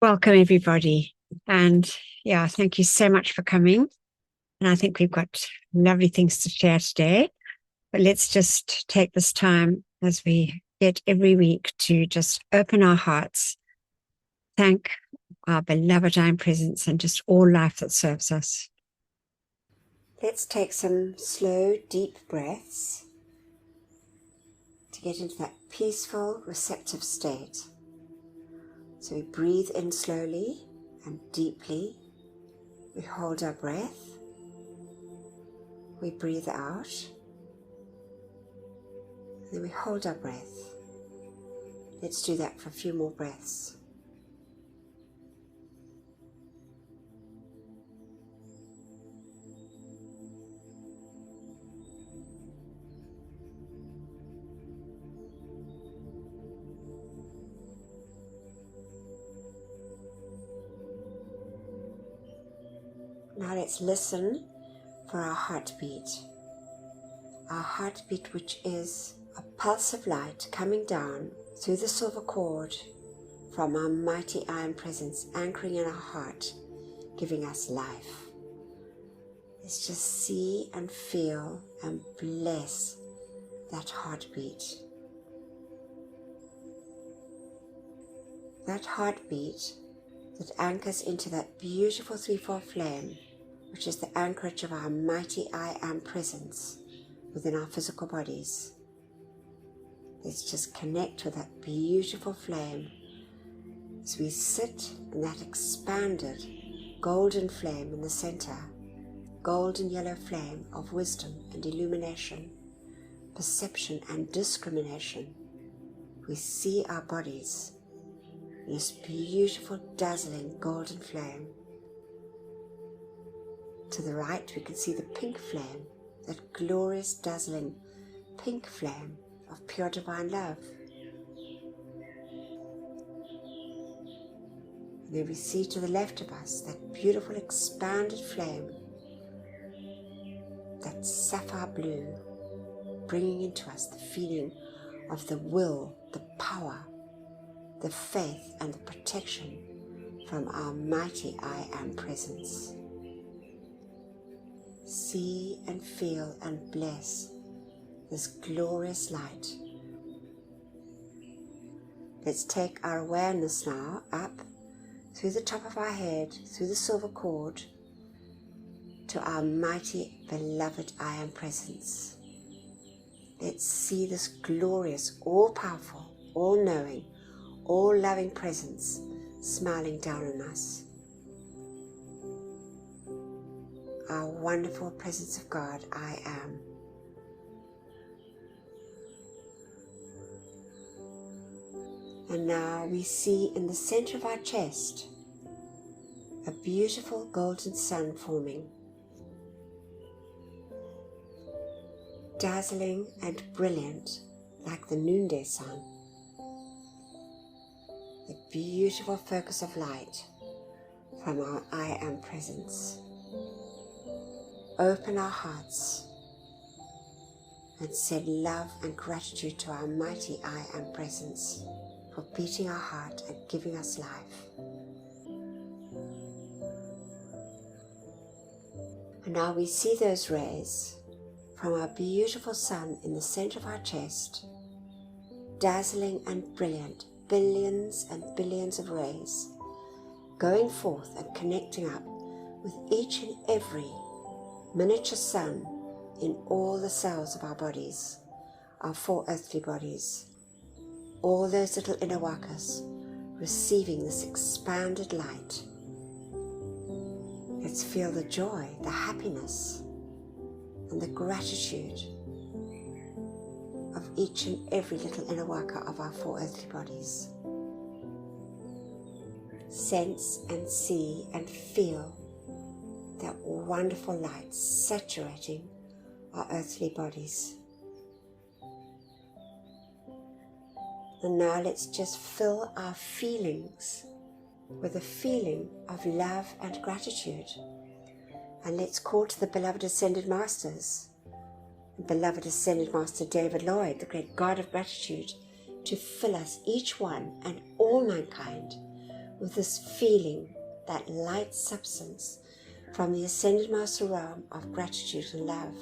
Welcome, everybody. And yeah, thank you so much for coming. And I think we've got lovely things to share today. But let's just take this time, as we get every week, to just open our hearts, thank our beloved I Am Presence and just all life that serves us. Let's take some slow, deep breaths to get into that peaceful, receptive state. So we breathe in slowly and deeply. We hold our breath. We breathe out. And then we hold our breath. Let's do that for a few more breaths. Now let's listen for our heartbeat. Our heartbeat, which is a pulse of light coming down through the silver cord from our mighty I Am Presence, anchoring in our heart, giving us life. Let's just see and feel and bless that heartbeat. That heartbeat that anchors into that beautiful threefold flame, which is the anchorage of our mighty I Am Presence within our physical bodies. Let's just connect with that beautiful flame as we sit in that expanded golden flame in the center, golden yellow flame of wisdom and illumination, perception and discrimination. We see our bodies in this beautiful, dazzling golden flame. To the right, we can see the pink flame, that glorious, dazzling pink flame of pure divine love. And then we see to the left of us that beautiful, expanded flame, that sapphire blue, bringing into us the feeling of the will, the power, the faith and the protection from our mighty I Am Presence. See and feel and bless this glorious light. Let's take our awareness now up through the top of our head, through the silver cord, to our mighty beloved I Am Presence. Let's see this glorious, all-powerful, all-knowing, all-loving presence smiling down on us. Our wonderful presence of God, I Am. And now we see in the center of our chest a beautiful golden sun forming, dazzling and brilliant like the noonday sun. The beautiful focus of light from our I Am Presence. Open our hearts and send love and gratitude to our mighty I Am Presence for beating our heart and giving us life. And now we see those rays from our beautiful sun in the center of our chest, dazzling and brilliant, billions and billions of rays, going forth and connecting up with each and every miniature sun in all the cells of our bodies, our 4 earthly bodies, all those little inner wakas receiving this expanded light. Let's feel the joy, the happiness, and the gratitude of each and every little inner waka of our 4 earthly bodies. Sense and see and feel that wonderful light saturating our earthly bodies. And now let's just fill our feelings with a feeling of love and gratitude. And let's call to the beloved Ascended Masters, beloved Ascended Master David Lloyd, the great God of gratitude, to fill us, each one and all mankind, with this feeling, that light substance from the Ascended Master realm of gratitude and love.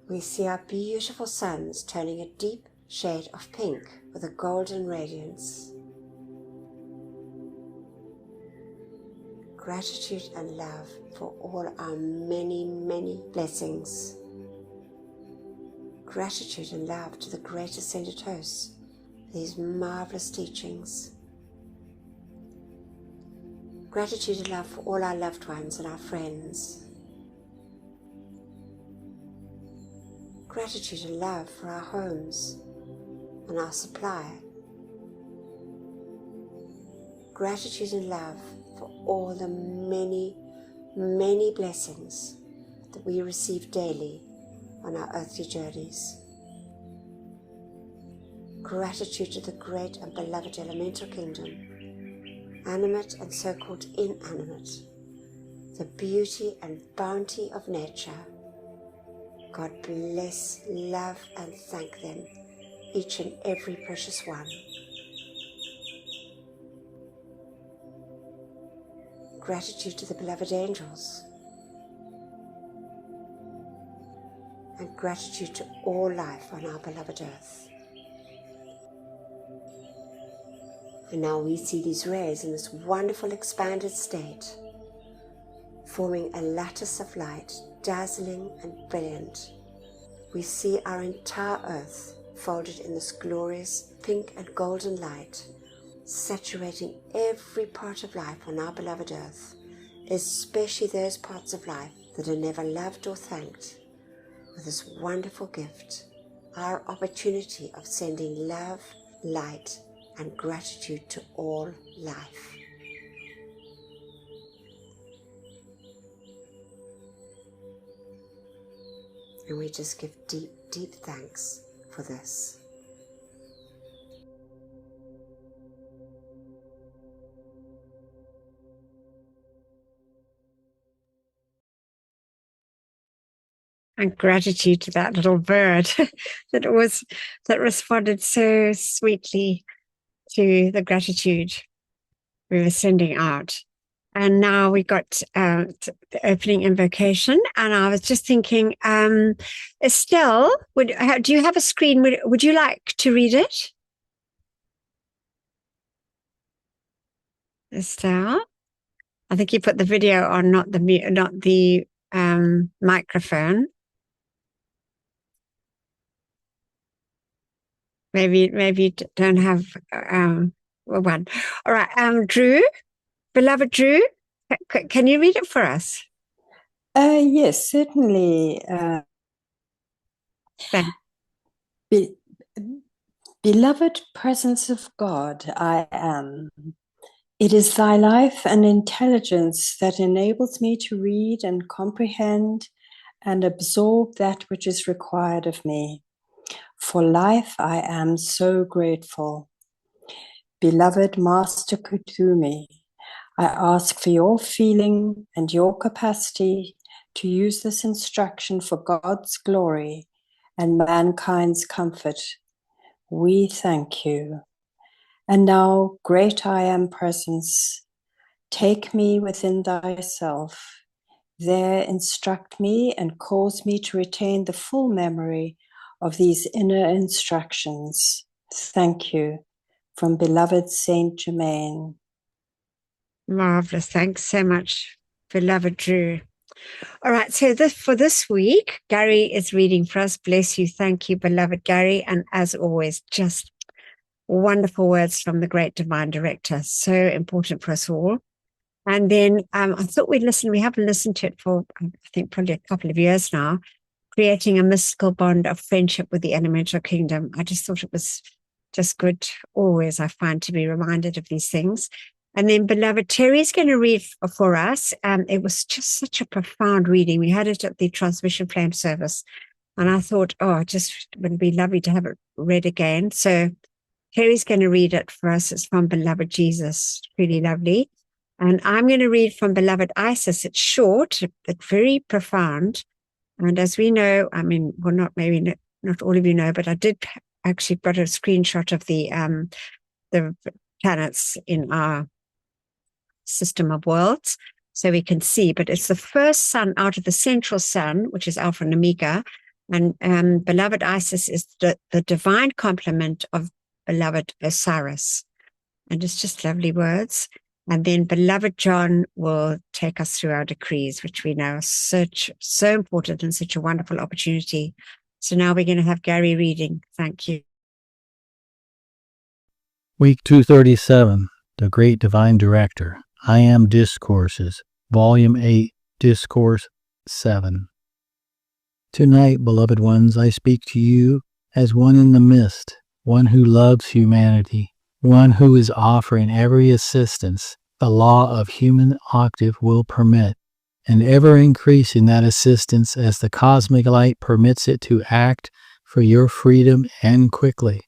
We see our beautiful suns turning a deep shade of pink with a golden radiance. Gratitude and love for all our many, many blessings. Gratitude and love to the great Ascended Hosts for these marvelous teachings. Gratitude and love for all our loved ones and our friends. Gratitude and love for our homes and our supply. Gratitude and love for all the many, many blessings that we receive daily on our earthly journeys. Gratitude to the great and beloved elemental kingdom, animate and so-called inanimate, the beauty and bounty of nature. God bless, love and thank them, each and every precious one. Gratitude to the beloved angels, and gratitude to all life on our beloved earth. And now we see these rays in this wonderful expanded state, forming a lattice of light, dazzling and brilliant. We see our entire earth folded in this glorious pink and golden light, saturating every part of life on our beloved earth, especially those parts of life that are never loved or thanked, with this wonderful gift, our opportunity of sending love, light, and gratitude to all life. And we just give deep, deep thanks for this. And gratitude to that little bird that responded so sweetly to the gratitude we were sending out. And now we got the opening invocation, and I was just thinking, Estelle, do you have a screen? Would you like to read it, Estelle? I think you put the video on, not the microphone. Maybe you don't have one. All right, Drew, beloved Drew, can you read it for us? Yes, certainly. Beloved presence of God, I am. It is thy life and intelligence that enables me to read and comprehend and absorb that which is required of me. For life I am so grateful. Beloved Master Kuthumi, I ask for your feeling and your capacity to use this instruction for God's glory and mankind's comfort. We thank you. And now, great I am presence, take me within thyself. There instruct me and cause me to retain the full memory of these inner instructions. Thank you. From beloved Saint Germain. Marvelous. Thanks so much, beloved Drew. All right, so for this week, Gary is reading for us. Bless you. Thank you, beloved Gary. And as always, just wonderful words from the great divine director. So important for us all. And then I thought we'd listen. We haven't listened to it for, I think, probably a couple of years now, creating a mystical bond of friendship with the elemental kingdom. I just thought it was just good always, I find, to be reminded of these things. And then beloved Terry's going to read for us. It was just such a profound reading. We had it at the transmission flame service. And I thought, it just would be lovely to have it read again. So Terry's going to read it for us. It's from beloved Jesus. Really lovely. And I'm going to read from beloved Isis. It's short, but very profound. And as we know, I mean, well, not all of you know, but I did actually got a screenshot of the planets in our system of worlds, so we can see. But it's the first sun out of the central sun, which is Alpha and Omega. And beloved Isis is the divine complement of beloved Osiris. And it's just lovely words. And then beloved John will take us through our decrees, which we know are so important and such a wonderful opportunity. So now we're going to have Gary reading. Thank you. Week 237, The Great Divine Director. I Am Discourses, Volume 8, Discourse 7. Tonight, beloved ones, I speak to you as one in the midst, one who loves humanity, one who is offering every assistance the law of human octave will permit, and ever increasing that assistance as the cosmic light permits it to act for your freedom and quickly.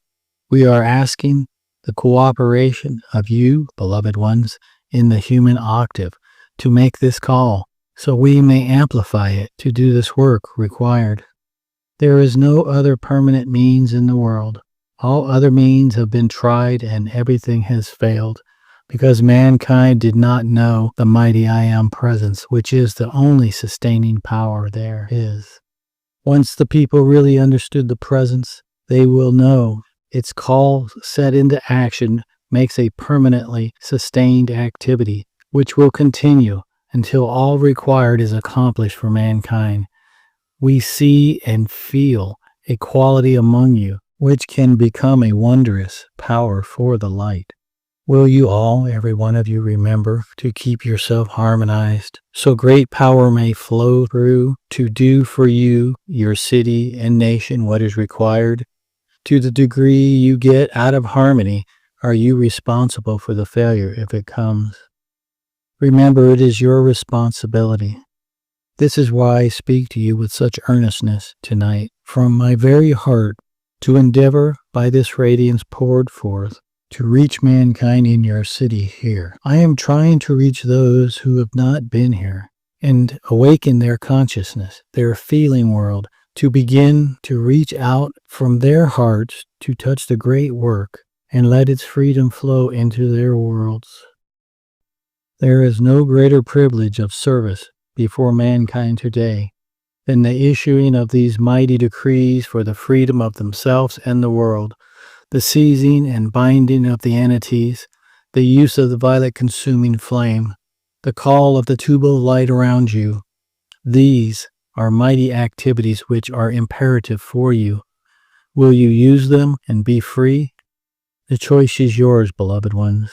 We are asking the cooperation of you, beloved ones, in the human octave to make this call, so we may amplify it to do this work required. There is no other permanent means in the world. All other means have been tried and everything has failed, because mankind did not know the mighty I Am presence, which is the only sustaining power there is. Once the people really understood the presence, they will know its call set into action makes a permanently sustained activity, which will continue until all required is accomplished for mankind. We see and feel a quality among you, which can become a wondrous power for the light. Will you all, every one of you, remember to keep yourself harmonized, so great power may flow through to do for you, your city and nation what is required? To the degree you get out of harmony, are you responsible for the failure if it comes? Remember, it is your responsibility. This is why I speak to you with such earnestness tonight, from my very heart, to endeavor, by this radiance poured forth, to reach mankind in your city here. I am trying to reach those who have not been here, and awaken their consciousness, their feeling world, to begin to reach out from their hearts to touch the great work and let its freedom flow into their worlds. There is no greater privilege of service before mankind today than the issuing of these mighty decrees for the freedom of themselves and the world, the seizing and binding of the entities, the use of the violet consuming flame, the call of the tubal light around you. These are mighty activities which are imperative for you. Will you use them and be free? The choice is yours, beloved ones.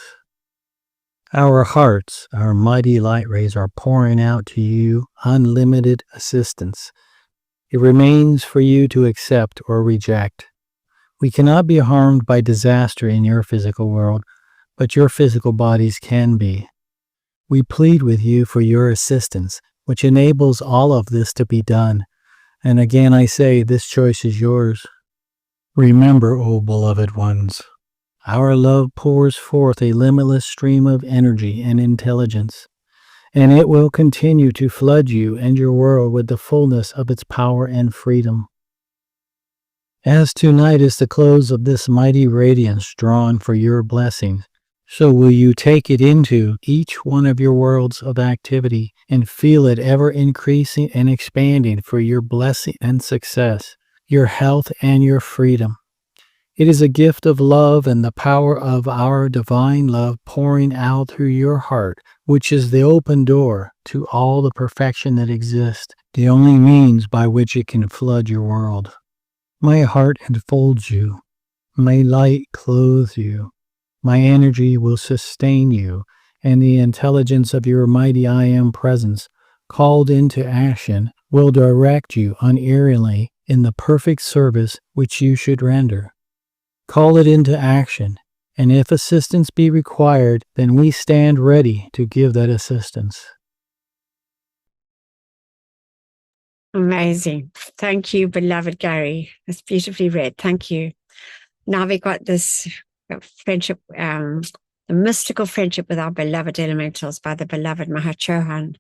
Our hearts, our mighty light rays are pouring out to you unlimited assistance. It remains for you to accept or reject. We cannot be harmed by disaster in your physical world, but your physical bodies can be. We plead with you for your assistance, which enables all of this to be done. And again I say, this choice is yours. Remember, O beloved ones, our love pours forth a limitless stream of energy and intelligence, and it will continue to flood you and your world with the fullness of its power and freedom. As tonight is the close of this mighty radiance drawn for your blessings, so will you take it into each one of your worlds of activity and feel it ever increasing and expanding for your blessing and success, your health and your freedom. It is a gift of love and the power of our divine love pouring out through your heart, which is the open door to all the perfection that exists, the only means by which it can flood your world. My heart enfolds you. My light clothes you. My energy will sustain you, and the intelligence of your mighty I Am presence, called into action, will direct you unerringly in the perfect service which you should render. Call it into action, and if assistance be required, then we stand ready to give that assistance. Amazing. Thank you, beloved Gary. That's beautifully read. Thank you. Now we got this friendship, the mystical friendship with our beloved elementals by the beloved Mahachohan.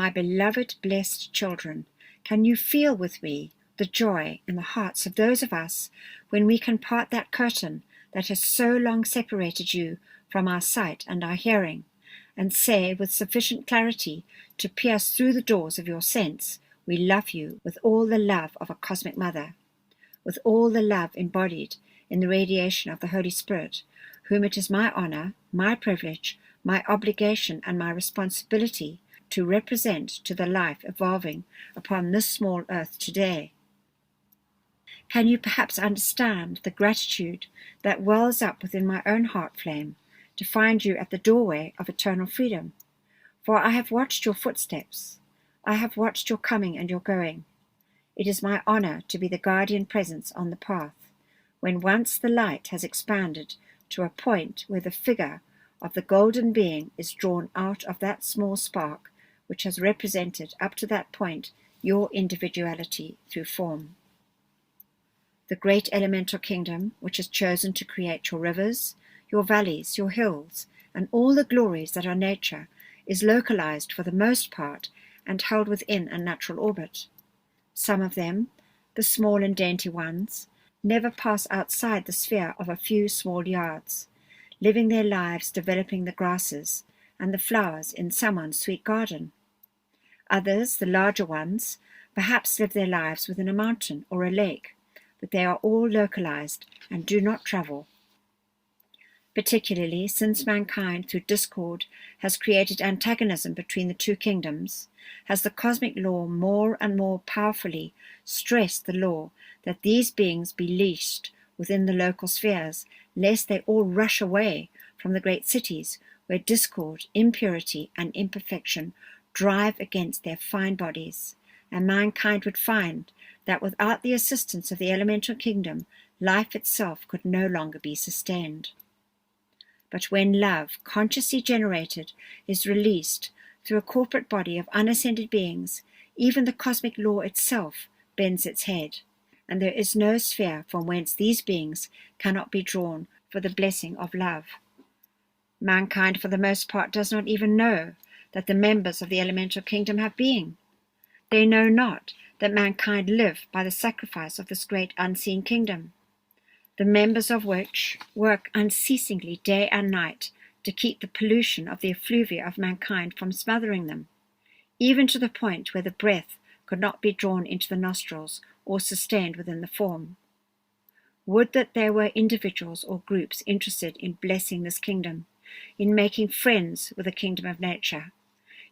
my beloved, blessed children, can you feel with me the joy in the hearts of those of us when we can part that curtain that has so long separated you from our sight and our hearing, and say with sufficient clarity to pierce through the doors of your sense, we love you with all the love of a cosmic mother, with all the love embodied in the radiation of the Holy Spirit, whom it is my honor, my privilege, my obligation, and my responsibility to represent to the life evolving upon this small earth today. Can you perhaps understand the gratitude that wells up within my own heart flame to find you at the doorway of eternal freedom? For I have watched your footsteps. I have watched your coming and your going. It is my honor to be the guardian presence on the path, when once the light has expanded to a point where the figure of the golden being is drawn out of that small spark which has represented up to that point your individuality through form. The great elemental kingdom which has chosen to create your rivers, your valleys, your hills, and all the glories that are nature, is localized for the most part and held within a natural orbit. Some of them, the small and dainty ones, never pass outside the sphere of a few small yards, living their lives developing the grasses and the flowers in someone's sweet garden. Others, the larger ones, perhaps live their lives within a mountain or a lake, but they are all localized and do not travel. Particularly since mankind through discord has created antagonism between the two kingdoms, has the cosmic law more and more powerfully stressed the law that these beings be leashed within the local spheres, lest they all rush away from the great cities where discord, impurity, and imperfection drive against their fine bodies, and mankind would find that without the assistance of the elemental kingdom, life itself could no longer be sustained. But when love, consciously generated, is released through a corporate body of unascended beings, even the cosmic law itself bends its head, and there is no sphere from whence these beings cannot be drawn for the blessing of love. Mankind, for the most part, does not even know that the members of the elemental kingdom have being. They know not that mankind live by the sacrifice of this great unseen kingdom, the members of which work unceasingly day and night to keep the pollution of the effluvia of mankind from smothering them, even to the point where the breath could not be drawn into the nostrils or sustained within the form. Would that there were individuals or groups interested in blessing this kingdom, in making friends with the kingdom of nature.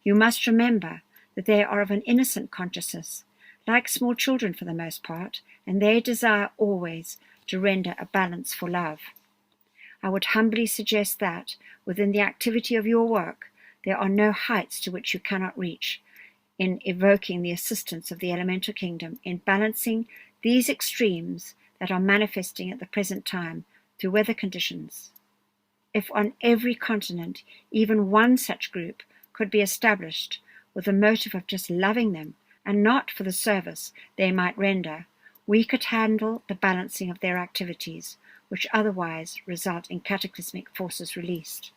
You must remember that they are of an innocent consciousness, like small children for the most part, and they desire always to render a balance for love. I would humbly suggest that, within the activity of your work, there are no heights to which you cannot reach in evoking the assistance of the elemental kingdom in balancing these extremes that are manifesting at the present time through weather conditions. If on every continent even one such group could be established with the motive of just loving them and not for the service they might render, we could handle the balancing of their activities, which otherwise result in cataclysmic forces released.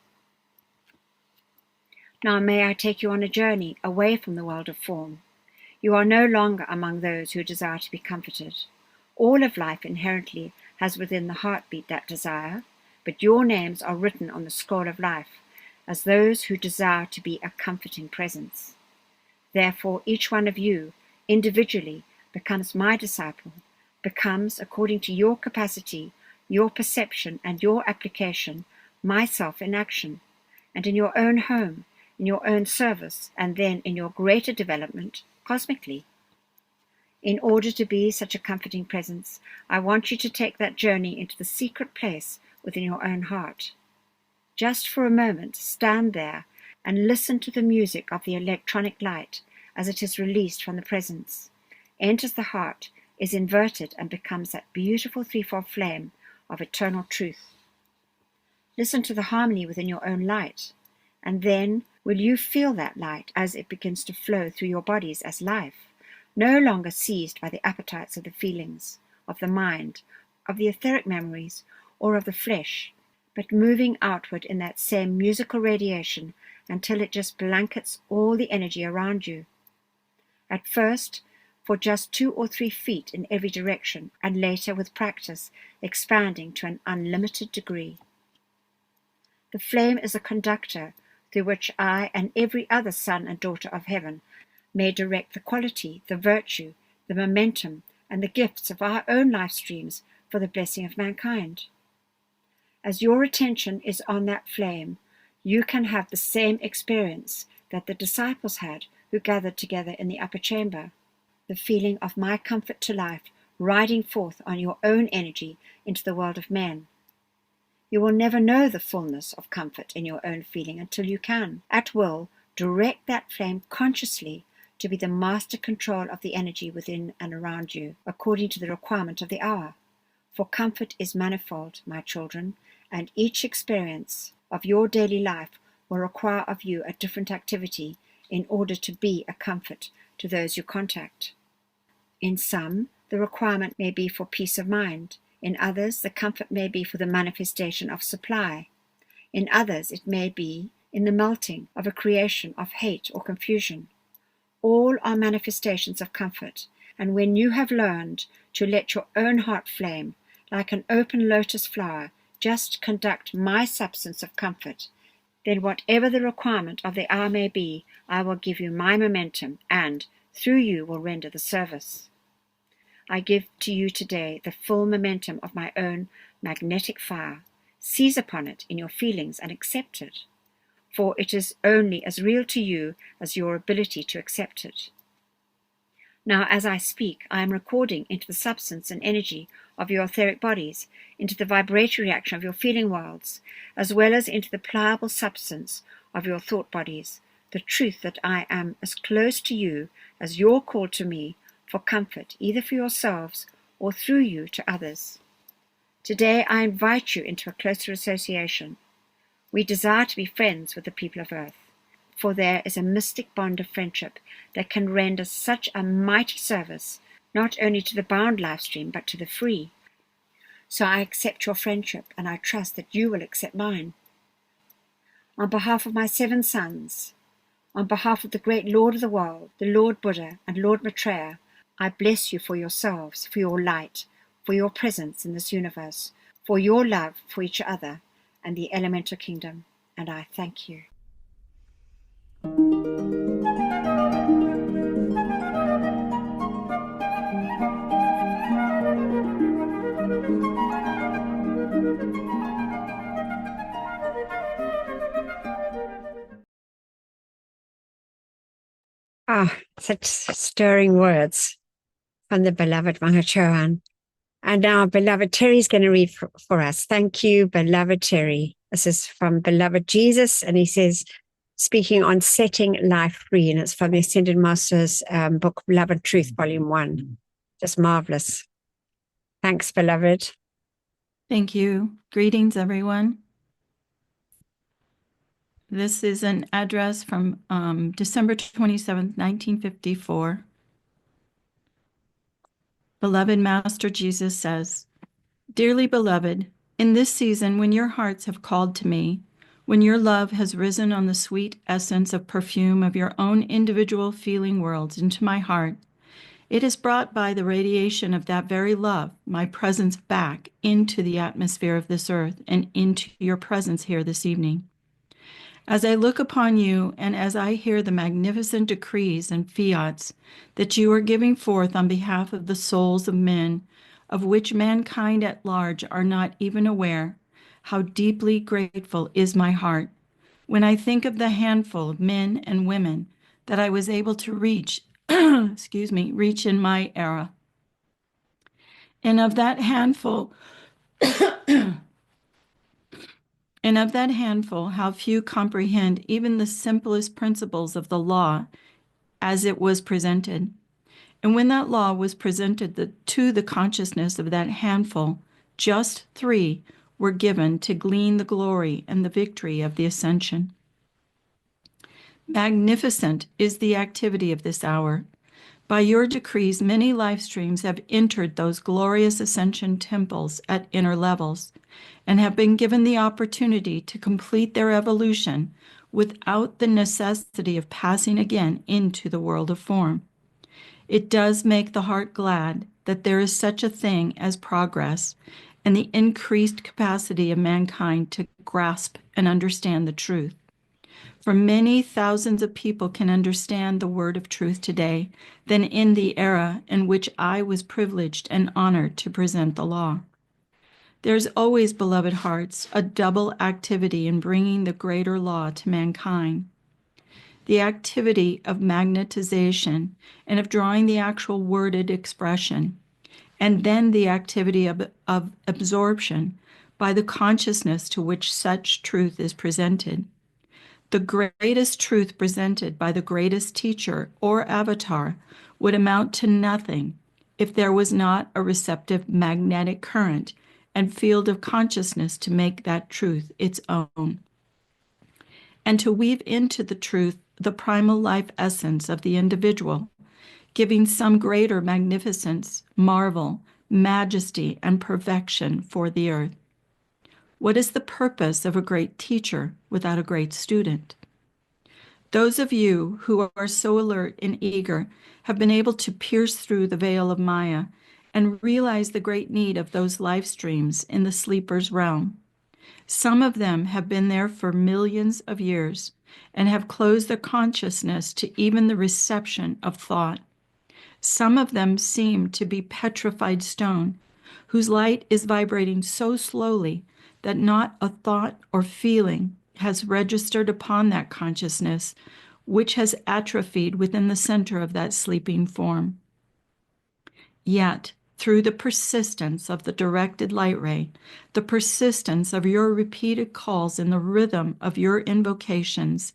Now may I take you on a journey away from the world of form. You are no longer among those who desire to be comforted. All of life inherently has within the heartbeat that desire, but your names are written on the scroll of life as those who desire to be a comforting presence. Therefore, each one of you, individually, becomes my disciple, becomes, according to your capacity, your perception, and your application, myself in action, and in your own home, in your own service, and then in your greater development, cosmically. In order to be such a comforting presence, I want you to take that journey into the secret place within your own heart. Just for a moment, stand there and listen to the music of the electronic light as it is released from the presence, enters the heart, is inverted, and becomes that beautiful threefold flame of eternal truth. Listen to the harmony within your own light, and then will you feel that light as it begins to flow through your bodies as life, no longer seized by the appetites of the feelings, of the mind, of the etheric memories, or of the flesh, but moving outward in that same musical radiation until it just blankets all the energy around you, At first, for just 2 or 3 feet in every direction, and later, with practice, expanding to an unlimited degree. The flame is a conductor through which I and every other son and daughter of heaven may direct the quality, the virtue, the momentum, and the gifts of our own life streams for the blessing of mankind. As your attention is on that flame, you can have the same experience that the disciples had who gathered together in the upper chamber, the feeling of my comfort to life riding forth on your own energy into the world of men. You will never know the fullness of comfort in your own feeling until you can, at will, direct that flame consciously to be the master control of the energy within and around you, according to the requirement of the hour. For comfort is manifold, my children, and each experience of your daily life will require of you a different activity in order to be a comfort to those you contact. In some, the requirement may be for peace of mind. In others, the comfort may be for the manifestation of supply. In others, it may be in the melting of a creation of hate or confusion. All are manifestations of comfort, and when you have learned to let your own heart flame, like an open lotus flower, just conduct my substance of comfort, then whatever the requirement of the hour may be, I will give you my momentum, and, through you, will render the service. I give to you today the full momentum of my own magnetic fire. Seize upon it in your feelings and accept it, for it is only as real to you as your ability to accept it. Now, as I speak, I am recording into the substance and energy of your etheric bodies, into the vibratory reaction of your feeling worlds, as well as into the pliable substance of your thought bodies, the truth that I am as close to you as your call to me for comfort, either for yourselves or through you to others. Today I invite you into a closer association. We desire to be friends with the people of earth, for there is a mystic bond of friendship that can render such a mighty service, not only to the bound life stream, but to the free. So I accept your friendship, and I trust that you will accept mine. On behalf of my 7 sons, on behalf of the great Lord of the world, the Lord Buddha and Lord Maitreya, I bless you for yourselves, for your light, for your presence in this universe, for your love for each other and the elemental kingdom, and I thank you. Such stirring words from the beloved Mangachoan. And now beloved Terry's going to read for us. Thank you, beloved Terry. This is from beloved Jesus, and he says, speaking on setting life free, and it's from the Ascended Master's book, Love and Truth, Volume 1. Just marvelous. Thanks, beloved. Thank you. Greetings, everyone. This is an address from December 27th, 1954. Beloved Master Jesus says, Dearly beloved, in this season when your hearts have called to me, when your love has risen on the sweet essence of perfume of your own individual feeling worlds into my heart, it has brought by the radiation of that very love my presence back into the atmosphere of this earth and into your presence here this evening. As I look upon you and as I hear the magnificent decrees and fiats that you are giving forth on behalf of the souls of men, of which mankind at large are not even aware, how deeply grateful is my heart when I think of the handful of men and women that I was able to reach, reach in my era. And of that handful, how few comprehend even the simplest principles of the law as it was presented. And when that law was presented to the consciousness of that handful, just 3 were given to glean the glory and the victory of the ascension. Magnificent is the activity of this hour. By your decrees, many life streams have entered those glorious ascension temples at inner levels and have been given the opportunity to complete their evolution without the necessity of passing again into the world of form. It does make the heart glad that there is such a thing as progress and the increased capacity of mankind to grasp and understand the truth. For many thousands of people can understand the word of truth today than in the era in which I was privileged and honored to present the law. There's always, beloved hearts, a double activity in bringing the greater law to mankind. The activity of magnetization and of drawing the actual worded expression, and then the activity of absorption by the consciousness to which such truth is presented. The greatest truth presented by the greatest teacher or avatar would amount to nothing if there was not a receptive magnetic current and field of consciousness to make that truth its own, and to weave into the truth the primal life essence of the individual, giving some greater magnificence, marvel, majesty, and perfection for the earth. What is the purpose of a great teacher without a great student? Those of you who are so alert and eager have been able to pierce through the veil of Maya and realize the great need of those life streams in the sleeper's realm. Some of them have been there for millions of years and have closed their consciousness to even the reception of thought. Some of them seem to be petrified stone, whose light is vibrating so slowly that not a thought or feeling has registered upon that consciousness, which has atrophied within the center of that sleeping form. Yet, through the persistence of the directed light ray, the persistence of your repeated calls in the rhythm of your invocations,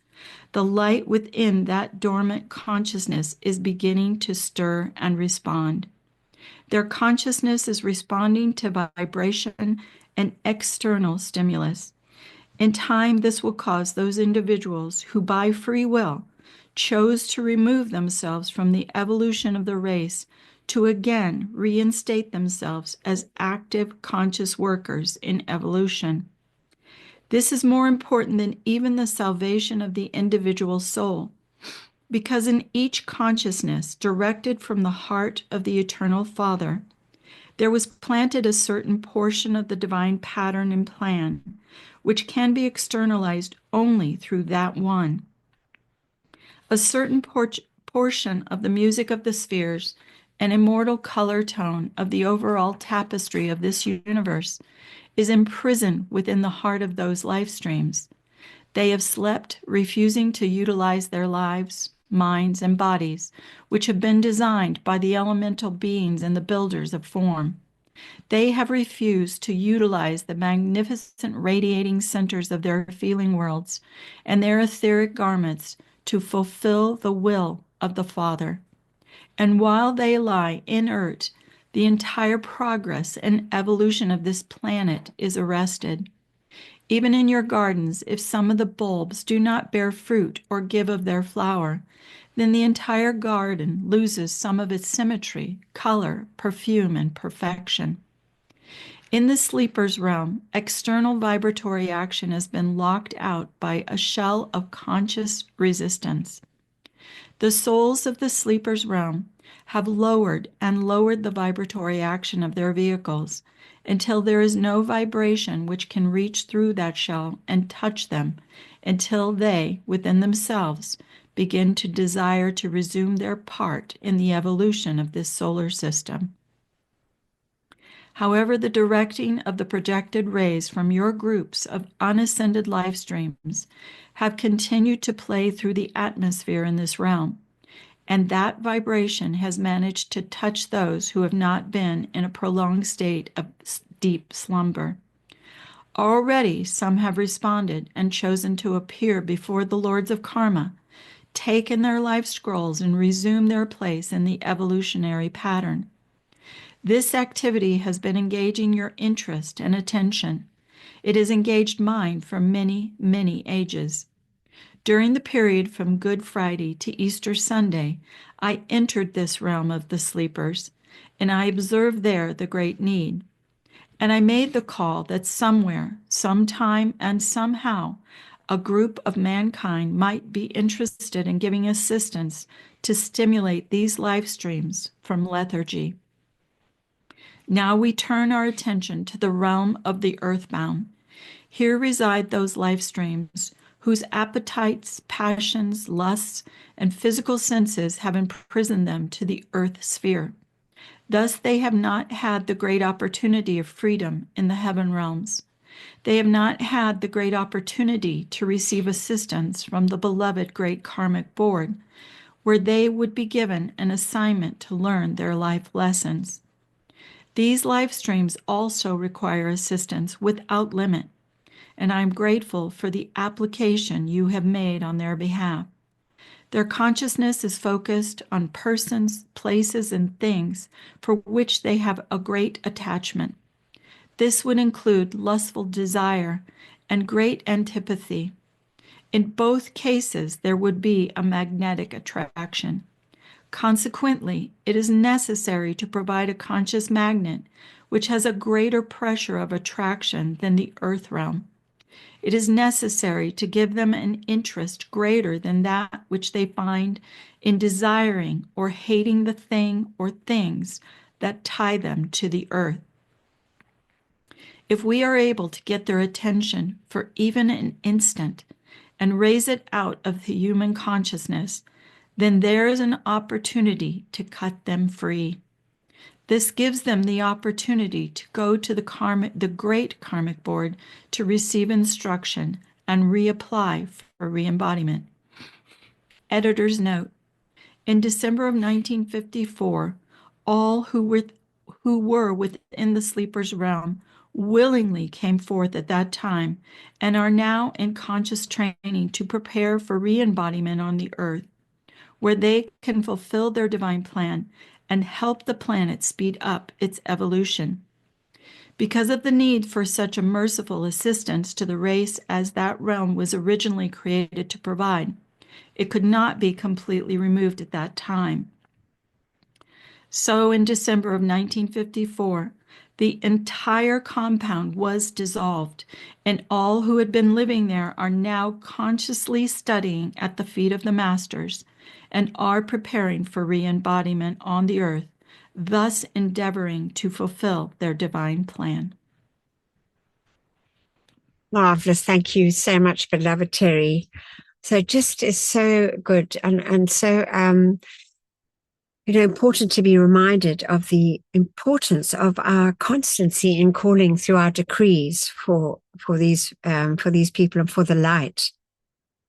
the light within that dormant consciousness is beginning to stir and respond. Their consciousness is responding to vibration and external stimulus. In time, this will cause those individuals who by free will chose to remove themselves from the evolution of the race to again reinstate themselves as active conscious workers in evolution. This is more important than even the salvation of the individual soul, because in each consciousness directed from the heart of the Eternal Father, there was planted a certain portion of the divine pattern and plan, which can be externalized only through that one. A certain portion of the music of the spheres, an immortal color tone of the overall tapestry of this universe, is imprisoned within the heart of those life streams. They have slept, refusing to utilize their lives, minds, and bodies, which have been designed by the elemental beings and the builders of form. They have refused to utilize the magnificent radiating centers of their feeling worlds and their etheric garments to fulfill the will of the Father. And while they lie inert, the entire progress and evolution of this planet is arrested. Even in your gardens, if some of the bulbs do not bear fruit or give of their flower, then the entire garden loses some of its symmetry, color, perfume, and perfection. In the sleeper's realm, external vibratory action has been locked out by a shell of conscious resistance. The souls of the sleeper's realm have lowered and lowered the vibratory action of their vehicles until there is no vibration which can reach through that shell and touch them, until they, within themselves, begin to desire to resume their part in the evolution of this solar system. However, the directing of the projected rays from your groups of unascended life streams have continued to play through the atmosphere in this realm, and that vibration has managed to touch those who have not been in a prolonged state of deep slumber. Already some have responded and chosen to appear before the lords of karma, taken their life scrolls, and resume their place in the evolutionary pattern. This activity has been engaging your interest and attention. It has engaged mine for many, many ages. During the period from Good Friday to Easter Sunday, I entered this realm of the sleepers, and I observed there the great need. And I made the call that somewhere, sometime, and somehow, a group of mankind might be interested in giving assistance to stimulate these life streams from lethargy. Now we turn our attention to the realm of the earthbound. Here reside those life streams whose appetites, passions, lusts, and physical senses have imprisoned them to the earth sphere. Thus they have not had the great opportunity of freedom in the heaven realms. They have not had the great opportunity to receive assistance from the beloved great karmic board, where they would be given an assignment to learn their life lessons. These life streams also require assistance without limit, and I am grateful for the application you have made on their behalf. Their consciousness is focused on persons, places, and things for which they have a great attachment. This would include lustful desire and great antipathy. In both cases, there would be a magnetic attraction. Consequently, it is necessary to provide a conscious magnet which has a greater pressure of attraction than the earth realm. It is necessary to give them an interest greater than that which they find in desiring or hating the thing or things that tie them to the earth. If we are able to get their attention for even an instant and raise it out of the human consciousness, then there is an opportunity to cut them free. This gives them the opportunity to go to the great karmic board to receive instruction and reapply for re-embodiment. Editor's note: in December of 1954, all who were within the sleeper's realm willingly came forth at that time and are now in conscious training to prepare for re-embodiment on the earth, where they can fulfill their divine plan and help the planet speed up its evolution. Because of the need for such a merciful assistance to the race as that realm was originally created to provide, it could not be completely removed at that time. So in December of 1954, the entire compound was dissolved, and all who had been living there are now consciously studying at the feet of the masters and are preparing for re-embodiment on the earth, thus endeavoring to fulfill their divine plan. Marvelous. Thank you so much, beloved Terry. So just is so good and so important to be reminded of the importance of our constancy in calling through our decrees for these people and for the light,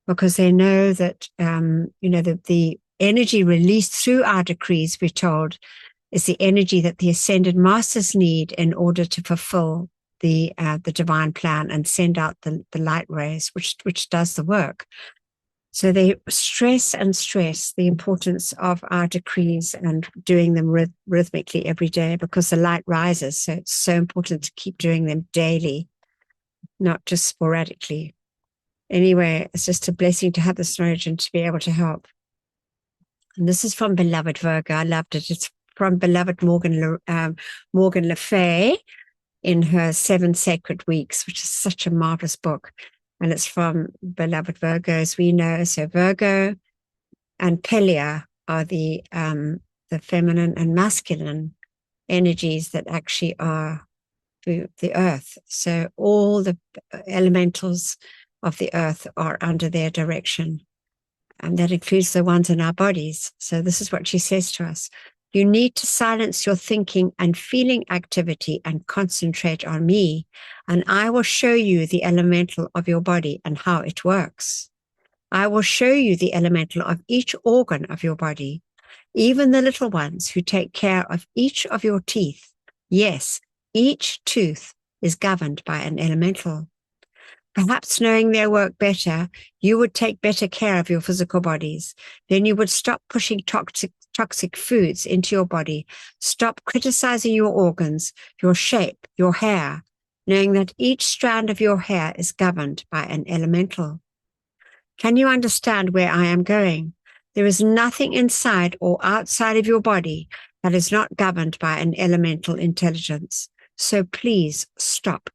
because they know that the energy released through our decrees, we're told, is the energy that the ascended masters need in order to fulfill the divine plan and send out the light rays, which does the work. So they stress the importance of our decrees and doing them rhythmically every day, because the light rises. So it's so important to keep doing them daily, not just sporadically. Anyway, it's just a blessing to have this knowledge and to be able to help. And this is from beloved Virgo. I loved it. It's from beloved Morgan Le Fay in her 7 Sacred Weeks, which is such a marvelous book. And it's from beloved Virgo, as we know. So Virgo and Pelia are the feminine and masculine energies that actually are the earth. So all the elementals of the earth are under their direction. And that includes the ones in our bodies. So this is what she says to us. You need to silence your thinking and feeling activity and concentrate on me, and I will show you the elemental of your body and how it works. I will show you the elemental of each organ of your body, even the little ones who take care of each of your teeth. Yes, each tooth is governed by an elemental. Perhaps knowing their work better, you would take better care of your physical bodies. Then you would stop pushing toxic foods into your body. Stop criticizing your organs, your shape, your hair, knowing that each strand of your hair is governed by an elemental. Can you understand where I am going? There is nothing inside or outside of your body that is not governed by an elemental intelligence. So please stop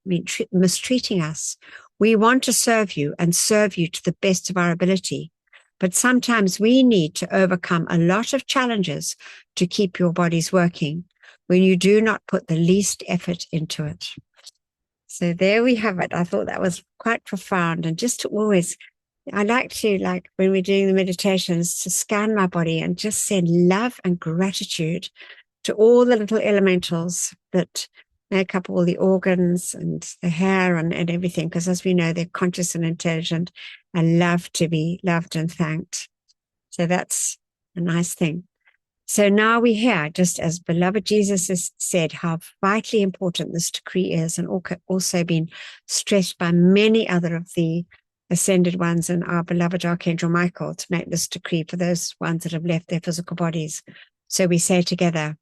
mistreating us. We want to serve you and serve you to the best of our ability. But sometimes we need to overcome a lot of challenges to keep your bodies working when you do not put the least effort into it. So there we have it. I thought that was quite profound. And just to always, I like to, like when we're doing the meditations, to scan my body and just send love and gratitude to all the little elementals that make up all the organs and the hair and everything. Because as we know, they're conscious and intelligent and love to be loved and thanked. So that's a nice thing. So now we hear, just as beloved Jesus has said, how vitally important this decree is, and also been stressed by many other of the ascended ones and our beloved Archangel Michael to make this decree for those ones that have left their physical bodies. So we say together,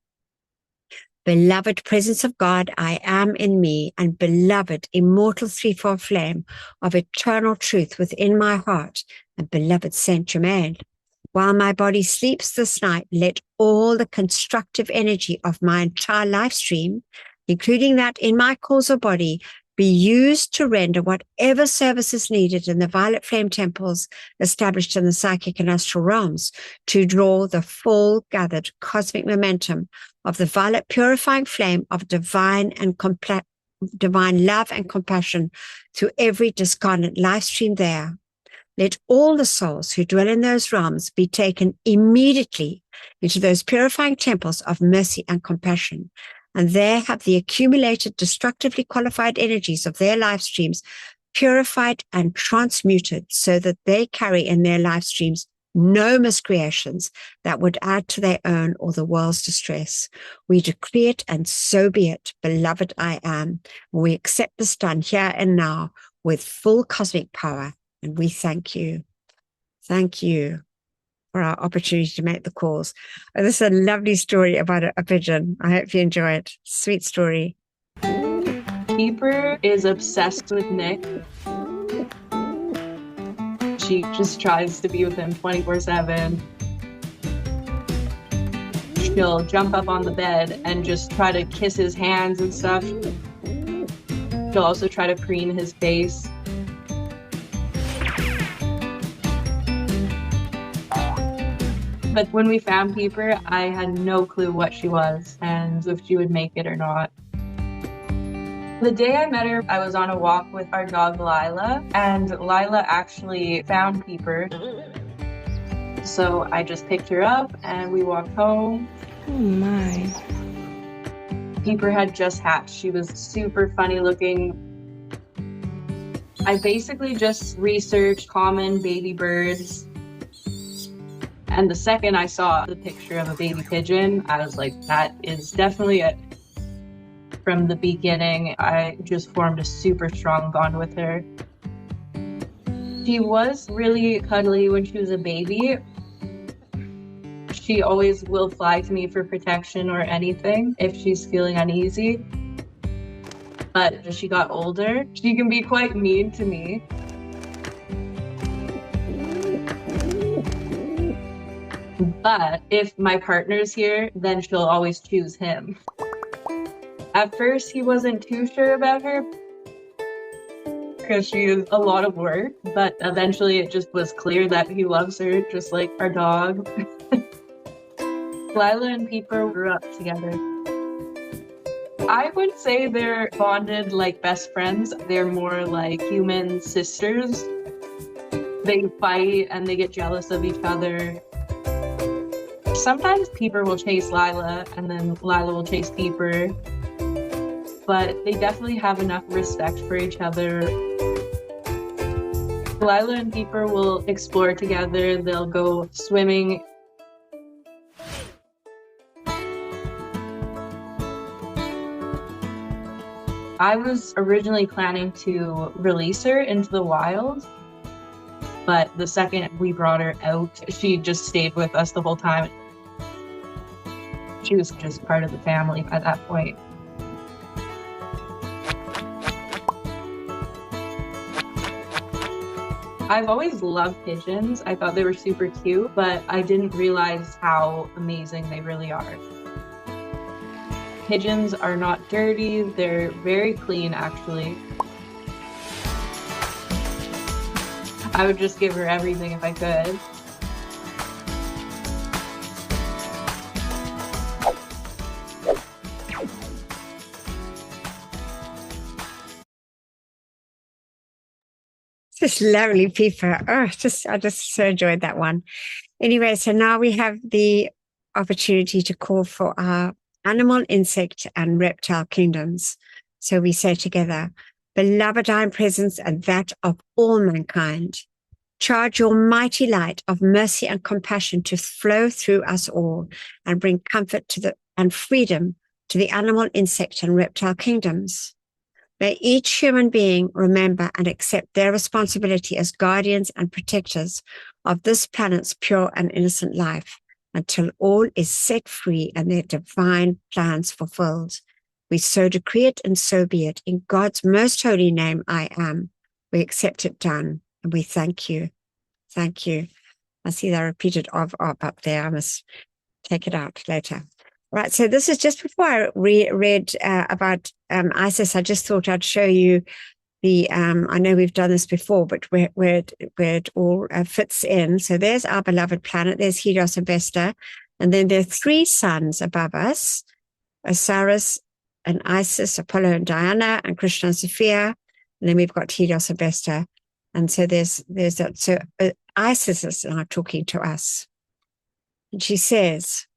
beloved presence of God, I am in me, and beloved immortal threefold flame of eternal truth within my heart, and beloved Saint Germain. While my body sleeps this night, let all the constructive energy of my entire life stream, including that in my causal body, be used to render whatever service is needed in the violet flame temples established in the psychic and astral realms to draw the full gathered cosmic momentum of the violet purifying flame of divine love and compassion through every discarnate life stream there. Let all the souls who dwell in those realms be taken immediately into those purifying temples of mercy and compassion, and there have the accumulated destructively qualified energies of their life streams purified and transmuted so that they carry in their life streams no miscreations that would add to their own or the world's distress. We decree it, and so be it, beloved I am. We accept this done here and now with full cosmic power. And we thank you. Thank you for our opportunity to make the calls. Oh, this is a lovely story about a pigeon. I hope you enjoy it. Sweet story. Peeper is obsessed with Nick. She just tries to be with him 24/7. She'll jump up on the bed and just try to kiss his hands and stuff. She'll also try to preen his face. But when we found Peeper, I had no clue what she was and if she would make it or not. The day I met her, I was on a walk with our dog Lila, and Lila actually found Peeper. So I just picked her up and we walked home. Oh my. Peeper had just hatched. She was super funny looking. I basically just researched common baby birds. And the second I saw the picture of a baby pigeon, I was like, that is definitely it. From the beginning, I just formed a super strong bond with her. She was really cuddly when she was a baby. She always will fly to me for protection or anything if she's feeling uneasy. But as she got older, she can be quite mean to me. But if my partner's here, then she'll always choose him. At first, he wasn't too sure about her because she is a lot of work, but eventually it just was clear that he loves her, just like our dog. Lila and Peeper grew up together. I would say they're bonded like best friends. They're more like human sisters. They fight and they get jealous of each other. Sometimes Peeper will chase Lila and then Lila will chase Peeper. But they definitely have enough respect for each other. Lila and Peeper will explore together. They'll go swimming. I was originally planning to release her into the wild, but the second we brought her out, she just stayed with us the whole time. She was just part of the family at that point. I've always loved pigeons. I thought they were super cute, but I didn't realize how amazing they really are. Pigeons are not dirty. They're very clean, actually. I would just give her everything if I could. Just lovely, Peeper. Oh, I just so enjoyed that one. Anyway, so now we have the opportunity to call for our animal, insect, and reptile kingdoms. So we say together, beloved divine presence and that of all mankind, charge your mighty light of mercy and compassion to flow through us all and bring comfort and freedom to the animal, insect, and reptile kingdoms. May each human being remember and accept their responsibility as guardians and protectors of this planet's pure and innocent life until all is set free and their divine plans fulfilled. We so decree it and so be it. In God's most holy name, I am. We accept it done and we thank you. Thank you. I see that repeated of up there. I must take it out later. Right, so this is just before I read about Isis. I just thought I'd show you the, I know we've done this before, but where it all fits in. So there's our beloved planet. There's Helios and Vesta. And then there are three suns above us, Osiris and Isis, Apollo and Diana, and Krishna and Sophia. And then we've got Helios and Vesta. And so there's that. So Isis is now talking to us. And she says,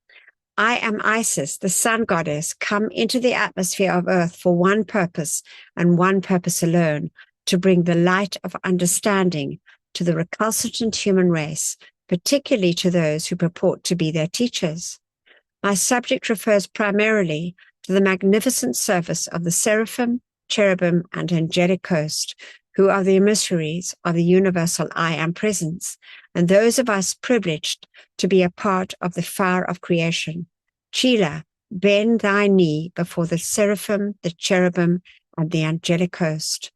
I am Isis, the sun goddess, come into the atmosphere of Earth for one purpose and one purpose alone, to bring the light of understanding to the recalcitrant human race, particularly to those who purport to be their teachers. My subject refers primarily to the magnificent service of the seraphim, cherubim, and angelic host, who are the emissaries of the universal I Am presence, and those of us privileged to be a part of the fire of creation. Sheila, bend thy knee before the seraphim, the cherubim, and the angelic host.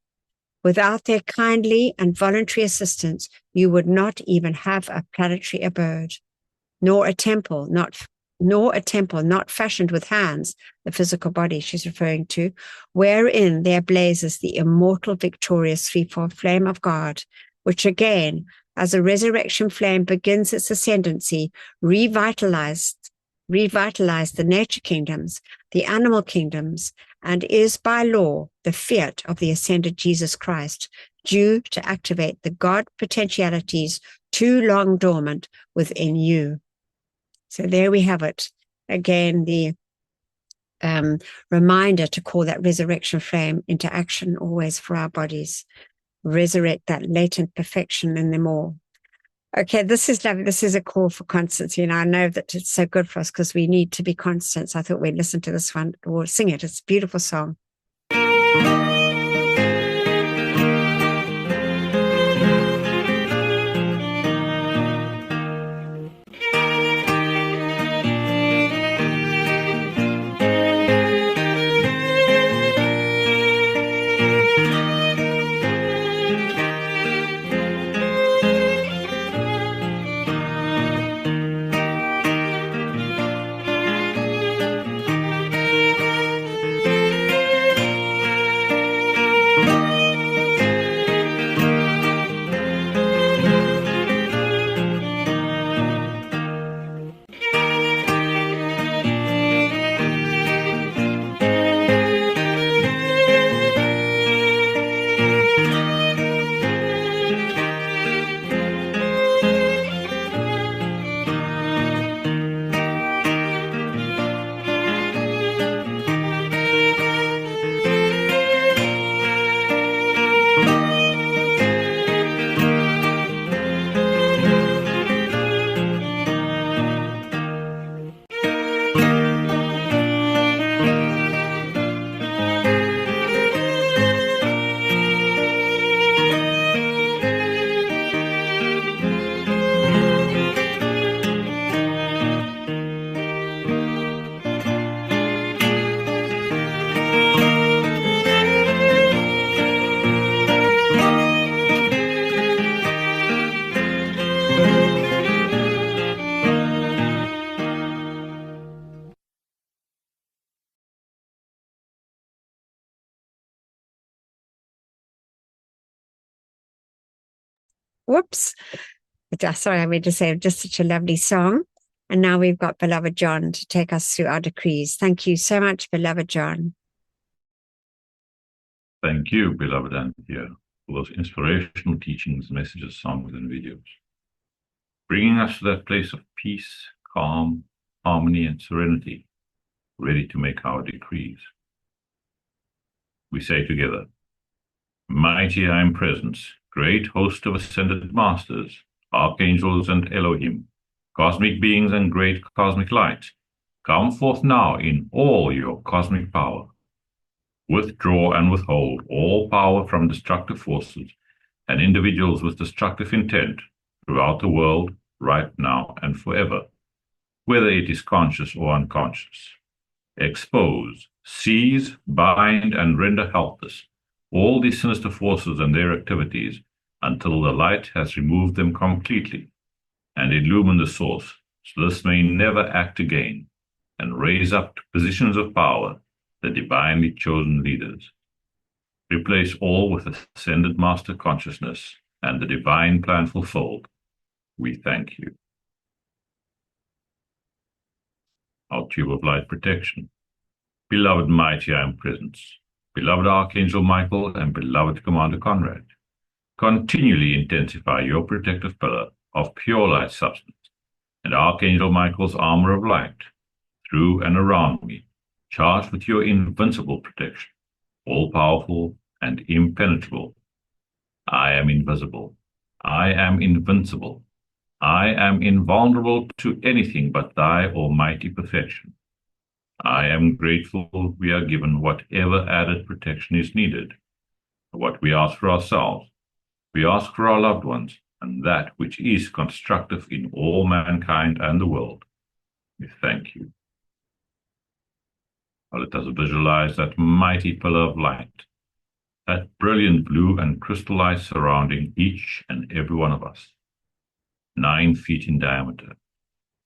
Without their kindly and voluntary assistance, you would not even have a planetary abode, nor a temple not fashioned with hands, the physical body she's referring to, wherein there blazes the immortal, victorious threefold flame of God, which again, as a resurrection flame begins its ascendancy, revitalized the nature kingdoms, the animal kingdoms, and is by law the fiat of the ascended Jesus Christ, due to activate the God potentialities too long dormant within you. So there we have it. Again, the reminder to call that resurrection flame into action always for our bodies. Resurrect that latent perfection in them all. Okay, this is lovely. This is a call for constancy. And I know that it's so good for us because we need to be constant. So I thought we'd listen to this one or sing it. It's a beautiful song. Whoops. Sorry, I meant to say just such a lovely song. And now we've got beloved John to take us through our decrees. Thank you so much, beloved John. Thank you, beloved Anthea, for those inspirational teachings, messages, songs, and videos, bringing us to that place of peace, calm, harmony, and serenity, ready to make our decrees. We say together, Mighty I Am Presence, great host of ascended masters, archangels and Elohim, cosmic beings and great cosmic light, come forth now in all your cosmic power. Withdraw and withhold all power from destructive forces and individuals with destructive intent throughout the world, right now and forever, whether it is conscious or unconscious. Expose, seize, bind, and render helpless all these sinister forces and their activities until the light has removed them completely, and illumine the source, so this may never act again, and raise up to positions of power the divinely chosen leaders. Replace all with ascended master consciousness and the divine plan fulfilled. We thank you. Our tube of light protection. Beloved Mighty I Am Presence, beloved Archangel Michael, and beloved Commander Conrad, continually intensify your protective pillar of pure light substance and Archangel Michael's armor of light through and around me, charged with your invincible protection, all-powerful and impenetrable. I am invisible. I am invincible. I am invulnerable to anything but thy almighty perfection. I am grateful we are given whatever added protection is needed. What we ask for ourselves, we ask for our loved ones, and that which is constructive in all mankind and the world. We thank you. Now let us visualize that mighty pillar of light, that brilliant blue and crystal light surrounding each and every one of us. 9 feet in diameter,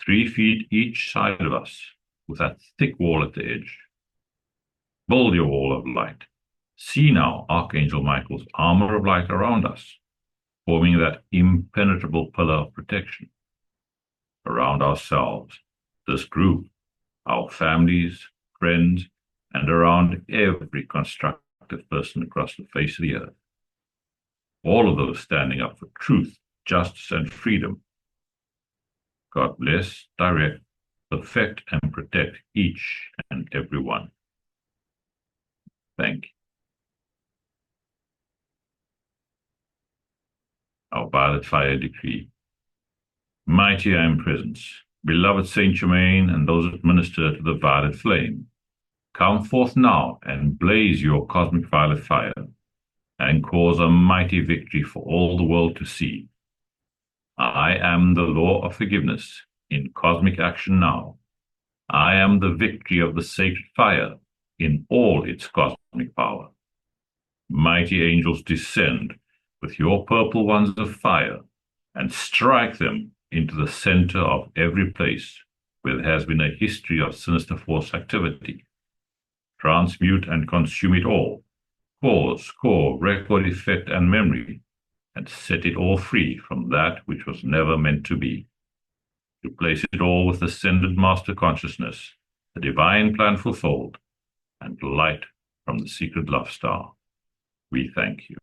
3 feet each side of us, with that thick wall at the edge. Build your wall of light. See now Archangel Michael's armor of light around us, forming that impenetrable pillar of protection. Around ourselves, this group, our families, friends, and around every constructive person across the face of the earth. All of those standing up for truth, justice, and freedom. God bless, direct, perfect, and protect each and every one. Thank you. Our violet fire decree. Mighty I Am Presence, beloved Saint Germain and those that minister to the violet flame, come forth now and blaze your cosmic violet fire and cause a mighty victory for all the world to see. I am the law of forgiveness in cosmic action now. I am the victory of the sacred fire in all its cosmic power. Mighty angels descend with your purple ones of fire and strike them into the center of every place where there has been a history of sinister force activity. Transmute and consume it all, cause, core, record, effect, and memory, and set it all free from that which was never meant to be. Replace it all with ascended master consciousness, the divine plan fulfilled, and light from the secret love star. We thank you.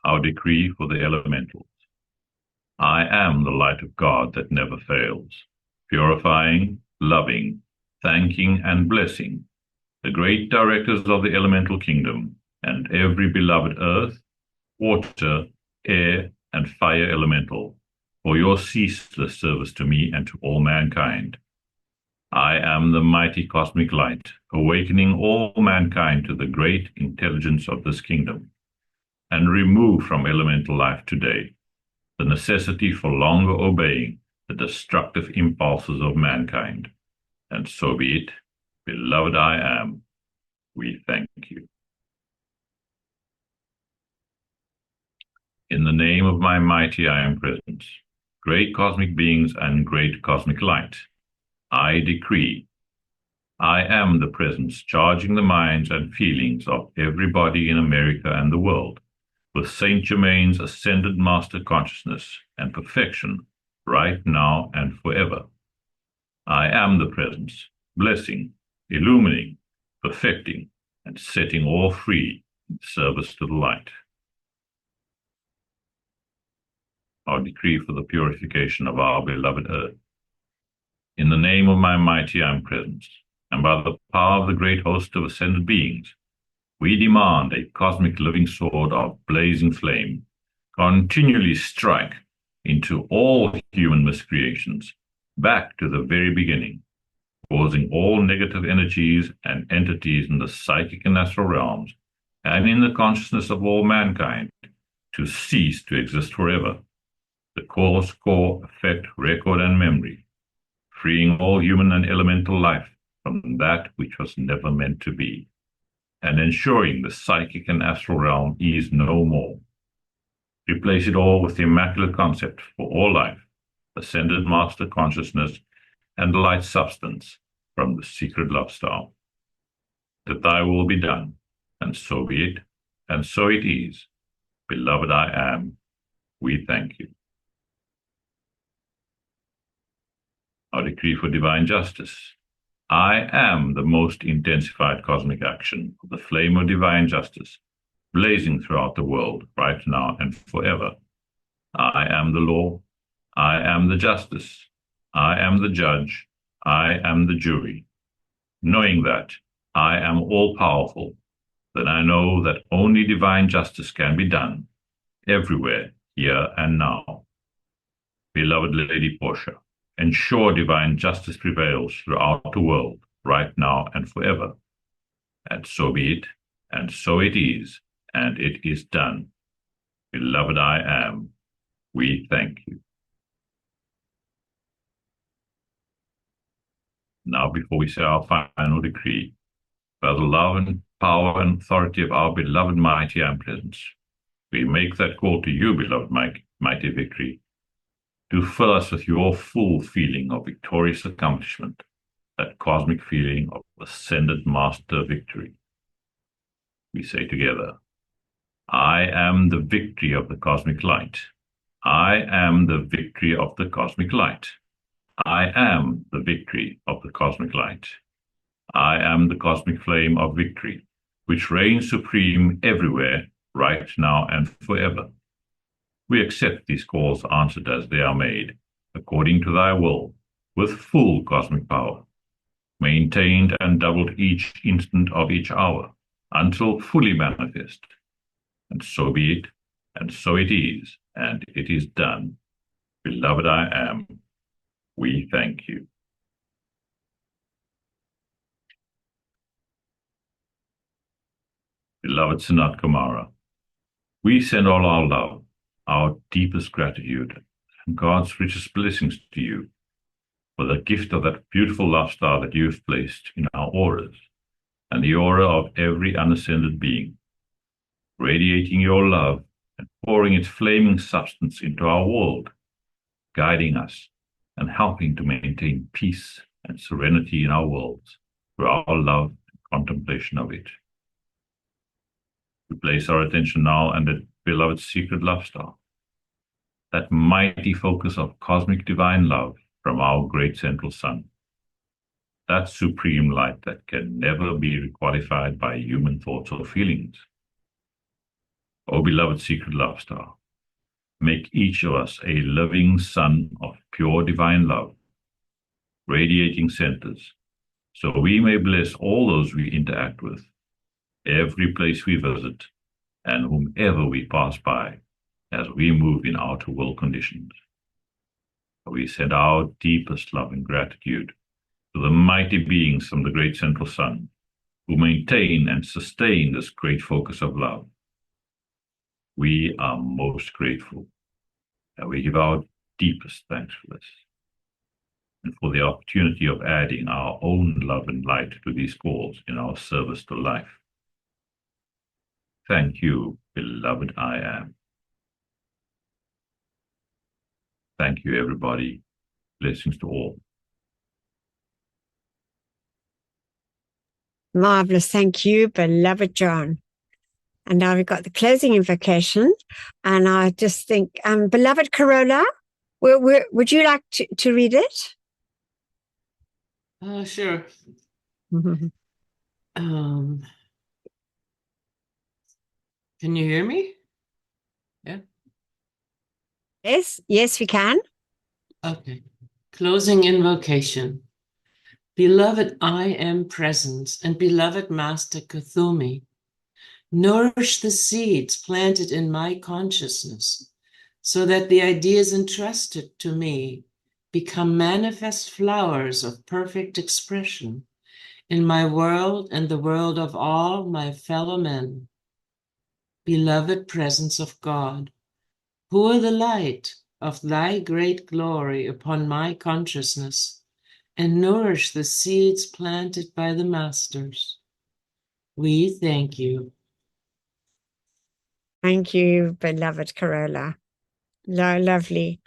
Our decree for the elementals. I am the light of God that never fails, purifying, loving, thanking, and blessing the great directors of the elemental kingdom and every beloved earth, water, air, and fire elemental for your ceaseless service to me and to all mankind. I am the mighty cosmic light, awakening all mankind to the great intelligence of this kingdom, and remove from elemental life today the necessity for longer obeying the destructive impulses of mankind. And so be it. Beloved I am, we thank you. In the name of my mighty I am presence, great cosmic beings and great cosmic light, I decree, I am the presence charging the minds and feelings of everybody in America and the world with Saint Germain's ascended master consciousness and perfection right now and forever. I am the presence, blessing, illumining, perfecting, and setting all free in service to the light. Our decree for the purification of our beloved earth. In the name of my mighty I am presence, and by the power of the great host of ascended beings, we demand a cosmic living sword of blazing flame, continually strike into all human miscreations, back to the very beginning, causing all negative energies and entities in the psychic and astral realms, and in the consciousness of all mankind, to cease to exist forever. The cause, core, effect, record, and memory, freeing all human and elemental life from that which was never meant to be, and ensuring the psychic and astral realm is no more. Replace it all with the immaculate concept for all life, ascended master consciousness, and light substance from the secret love star. That thy will be done, and so be it, and so it is. Beloved I am, we thank you. Our decree for divine justice. I am the most intensified cosmic action of the flame of divine justice, blazing throughout the world, right now and forever. I am the law. I am the justice. I am the judge. I am the jury. Knowing that I am all-powerful, then I know that only divine justice can be done, everywhere, here and now. Beloved Lady Portia, ensure divine justice prevails throughout the world, right now and forever. And so be it, and so it is, and it is done. Beloved I am, we thank you. Now, before we say our final decree, by the love and power and authority of our beloved mighty I am presence, we make that call to you, beloved mighty victory, to fill us with your full feeling of victorious accomplishment, that cosmic feeling of ascended master victory. We say together, I am the victory of the cosmic light. I am the victory of the cosmic light. I am the victory of the cosmic light. I am the cosmic flame of victory, which reigns supreme everywhere, right now and forever. We accept these calls answered as they are made, according to thy will, with full cosmic power, maintained and doubled each instant of each hour, until fully manifest. And so be it, and so it is, and it is done. Beloved I am, we thank you. Beloved Sanat Kumara, we send all our love, our deepest gratitude, and God's richest blessings to you for the gift of that beautiful love star that you have placed in our auras, and the aura of every unascended being, radiating your love and pouring its flaming substance into our world, guiding us and helping to maintain peace and serenity in our worlds through our love and contemplation of it. We place our attention now on the beloved secret love star, that mighty focus of cosmic divine love from our great central sun, that supreme light that can never be requalified by human thoughts or feelings. O beloved secret love star, make each of us a living sun of pure divine love, radiating centers, so we may bless all those we interact with, every place we visit, and whomever we pass by as we move in outer world conditions. We send our deepest love and gratitude to the mighty beings from the great central sun, who maintain and sustain this great focus of love. We are most grateful, and we give our deepest thanks for this, and for the opportunity of adding our own love and light to these calls in our service to life. Thank you, beloved I am. Thank you, everybody. Blessings to all. Marvelous. Thank you, beloved John. And now we've got the closing invocation. And I just think, beloved Corolla, would you like to read it? Sure. Can you hear me? Yeah. Yes, we can. Okay. Closing invocation. Beloved I am presence and beloved Master Kuthumi, nourish the seeds planted in my consciousness so that the ideas entrusted to me become manifest flowers of perfect expression in my world and the world of all my fellow men. Beloved presence of God, pour the light of thy great glory upon my consciousness and nourish the seeds planted by the masters. We thank you. Thank you, beloved Corolla. Lovely.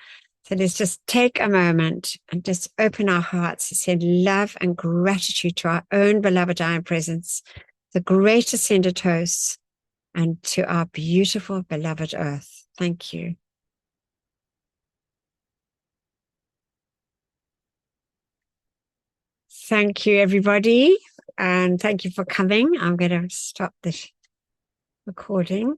So let's just take a moment and just open our hearts and send love and gratitude to our own beloved I am presence, the great ascended hosts, and to our beautiful beloved earth. Thank you. Thank you, everybody. And thank you for coming. I'm going to stop this recording.